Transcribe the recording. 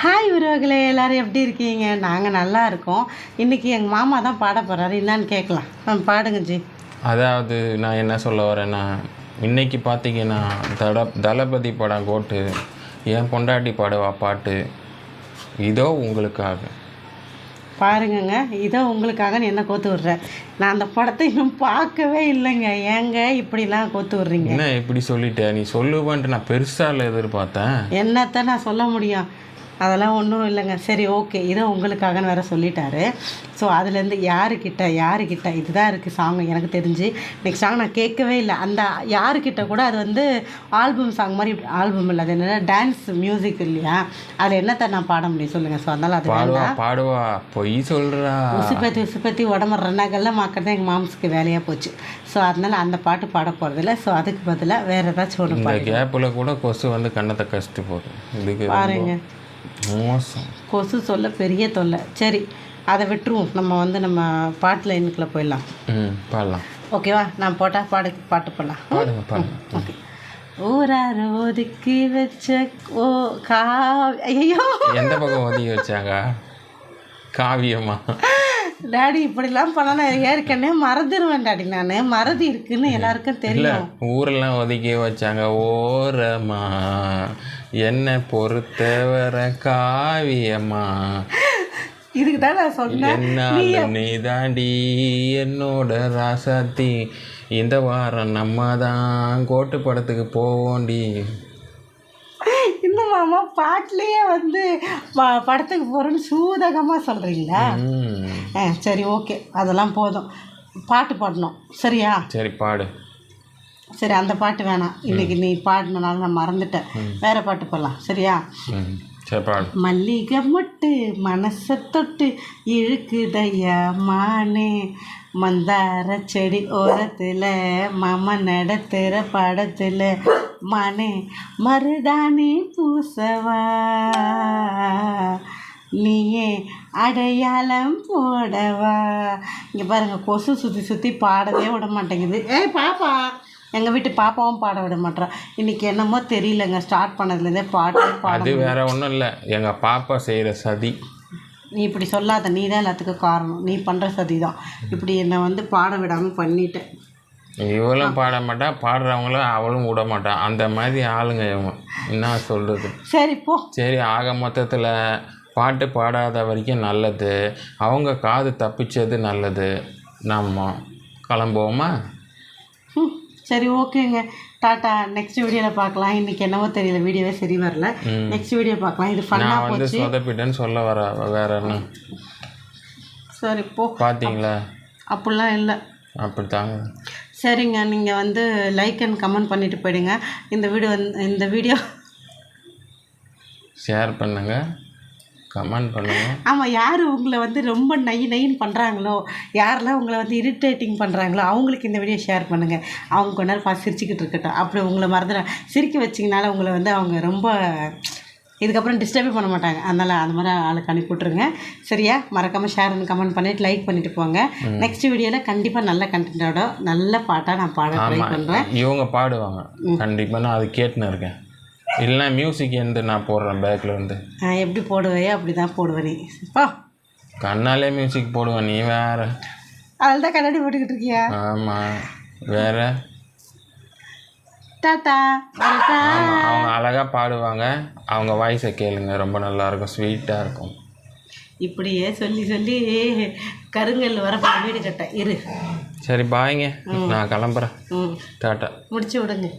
Hi உறவுகளே, எல்லோரும் எப்படி இருக்கீங்க? நாங்கள் நல்லா இருக்கோம். இன்றைக்கி எங்கள் மாமா தான் பாட போகிறாரு. என்னான்னு கேட்கலாம். பாடுங்க ஜி. அதாவது நான் என்ன சொல்ல வரேன்னா, இன்றைக்கி பார்த்தீங்கன்னா தளபதி படம் கோட்டு, என் பொண்டாட்டி பாடுவா பாட்டு, இதோ உங்களுக்காக. பாருங்கங்க, இதோ உங்களுக்காக என்ன கோத்து விட்றேன். நான் அந்த படத்தை இன்னும் பார்க்கவே இல்லைங்க. ஏங்க இப்படிலாம் கோத்து விட்றீங்க? என்ன இப்படி சொல்லிட்டேன்? நீ சொல்லுவான்ட்டு நான் பெருசாக எதிர்பார்த்தேன். என்னத்தான் நான் சொல்ல முடியும்? அதெல்லாம் ஒன்றும் இல்லைங்க. சரி, ஓகே, இதோ உங்களுக்காகன்னு வேறு சொல்லிட்டாரு. ஸோ அதுலேருந்து யாருக்கிட்ட இதுதான் இருக்குது சாங். எனக்கு தெரிஞ்சு நெக்ஸ்ட் சாங் நான் கேட்கவே இல்லை. அந்த யாருக்கிட்ட கூட அது வந்து ஆல்பம் சாங் மாதிரி, ஆல்பம் இல்லை, அது என்னென்னா டான்ஸ் மியூசிக் இல்லையா? அதில் என்னத்தை நான் பாட முடியும் சொல்லுங்கள்? ஸோ அதனால் அது பாடுவா பொய் சொல்கிறா உசுப்பத்தி உடம்பு ரெண்டாக்கெல்லாம் மாக்கிறது எங்கள் மாம்ஸுக்கு வேலையாக போச்சு. ஸோ அதனால் அந்த பாட்டு பாட போகிறதில்ல. ஸோ அதுக்கு பதிலாக வேறு ஏதாச்சும் ஒன்று பாடு. கேப்பில் கூட கொசு வந்து கண்ணத்தை கஷ்டு போகும். இதுக்கு பாருங்க, மோசம். கொசு சொல்ல பெரிய தொல்லை. சரி, அதை விட்டுருவோம். நம்ம வந்து நம்ம பாட்டில் இன்னுக்குள்ளே போயிடலாம். பாடலாம். ஓகேவா? நான் போட்டால் பாட்டு போடலாம். ஓகே. ஊரார் ஒதுக்கி வச்ச ஐயோ, எந்த பக்கம் ஒதுக்கி வச்சாங்க? காவியமா? டாடி இப்படிலாம் பண்ணா ஏற்கனவே மறந்துடுவேன் டாடி. நான் மறதி இருக்குன்னு எல்லாருக்கும் தெரியும். ஊரெல்லாம் ஒதுக்கி வச்சாங்க ஓரமா, என்ன பொறுத்தவர காவியமா. இதுக்கு தான் நான் சொன்னேன், என்னாலும் நீ தாண்டி என்னோட ராசாத்தி, இந்த வாரம் நம்ம தான் கோட்டு படத்துக்கு போவோண்டி. இன்னும் மாமா பாட்டிலேயே வந்து படத்துக்கு போகிறோன்னு சூதகமாக சொல்கிறீங்களா? சரி, ஓகே, அதெல்லாம் போதும். பாட்டு பாடணும், சரியா? சரி பாடு. சரி, அந்த பாட்டு வேணாம். இன்னைக்கு நீ பாடினால நான் மறந்துட்டேன். வேறு பாட்டு போடலாம், சரியா? சரி பாடு. மல்லிகை மொட்டு மனசை தொட்டு இழுக்குதையா மானே, மந்தார செடி ஓரத்தில் மாமா நடத்துகிற படத்தில் மானே, மருதாணி பூசவா நீயே அடையாளம் போடவா. இங்கே பாருங்கள், கொசு சுற்றி பாடவே விட மாட்டேங்குது. பாப்பா, எங்கள் வீட்டு பாப்பாவும் பாட விட மாட்டேறான். இன்றைக்கி என்னமோ தெரியலங்க, ஸ்டார்ட் பண்ணதுலேருந்தே பாட. அது வேறு ஒன்றும் இல்லை, எங்கள் பாப்பா செய்கிற சதி. நீ இப்படி சொல்லாத, நீ தான் எல்லாத்துக்கும் காரணம். நீ பண்ணுற சதி தான் இப்படி என்னை வந்து பாட விடாமல் பண்ணிட்டேன். இவளும் பாட மாட்டா, பாடுறவங்களும் அவளும் விட மாட்டான். அந்த மாதிரி ஆளுங்க இவங்க. என்ன சொல்கிறது? சரி போ. சரி, ஆக மொத்தத்தில் பாட்டு பாடாத வரைக்கும் நல்லது, அவங்க காது தப்பிச்சது நல்லது. நம்ம கிளம்புவோமா? சரி, ஓகேங்க, டாட்டா. நெக்ஸ்ட் வீடியோவில் பார்க்கலாம். இன்றைக்கி என்னவோ தெரியல, வீடியோவே சரி வரல. நெக்ஸ்ட் வீடியோ பார்க்கலாம். இது ஃபன்னாக போச்சு. வந்து சொதப்பிட்டேன்னு சொல்ல வர வேற என்ன? சரி போ. பார்த்தீங்களா? அப்படிலாம் இல்லை. அப்படித்தாங்க. சரிங்க, நீங்கள் வந்து லைக் அண்ட் கமெண்ட் பண்ணிவிட்டு போயிடுங்க. இந்த வீடியோ ஷேர் பண்ணுங்கள், கமெண்ட் பண்ணுங்கள். ஆமாம், யார் உங்களை வந்து ரொம்ப நைன்னு பண்ணுறாங்களோ, யாரெல்லாம் உங்களை வந்து இரிட்டேட்டிங் பண்ணுறாங்களோ அவங்களுக்கு இந்த வீடியோ ஷேர் பண்ணுங்கள். அவங்க கொஞ்ச நேரம் பார்த்து சிரிச்சுக்கிட்டு இருக்கட்டும். அப்படி உங்களை மறந்துட சிரிக்க வச்சிங்கனால உங்களை வந்து அவங்க ரொம்ப இதுக்கப்புறம் டிஸ்டர்பே பண்ண மாட்டாங்க. அதனால் அந்த மாதிரி ஆளுக்கு அனுப்பி விட்ருங்க, சரியா? மறக்காமல் ஷேர் அண்ட் கமெண்ட் பண்ணிவிட்டு லைக் பண்ணிவிட்டு போங்க. நெக்ஸ்ட் வீடியோவில் கண்டிப்பாக நல்ல கண்டென்ட்டோட நல்ல பாட்டாக நான் பாட ட்ரை பண்ணுறேன். இவங்க பாடுவாங்க கண்டிப்பாக, நான் அது கேட்டுன்னு இருக்கேன். இல்லைனா மியூசிக் எந்த நான் போடுறேன் பேக்கில் வந்து. எப்படி போடுவையோ அப்படி தான் போடுவேன். நீ பா, கண்ணாலே மியூசிக் போடுவேன். நீ வேற அதில் தான் கண்ணாடி போட்டுக்கிட்டு இருக்கியா? ஆமாம், வேற. டாட்டா. அவங்க அழகாக பாடுவாங்க, அவங்க வாய்ஸை கேளுங்க, ரொம்ப நல்லாயிருக்கும், ஸ்வீட்டாக இருக்கும். இப்படியே சொல்லி கருங்கல் வர வீடு கட்ட இரு. சரி பாய்ங்க, நான் கிளம்புறேன். டாட்டா. முடிச்சு விடுங்க.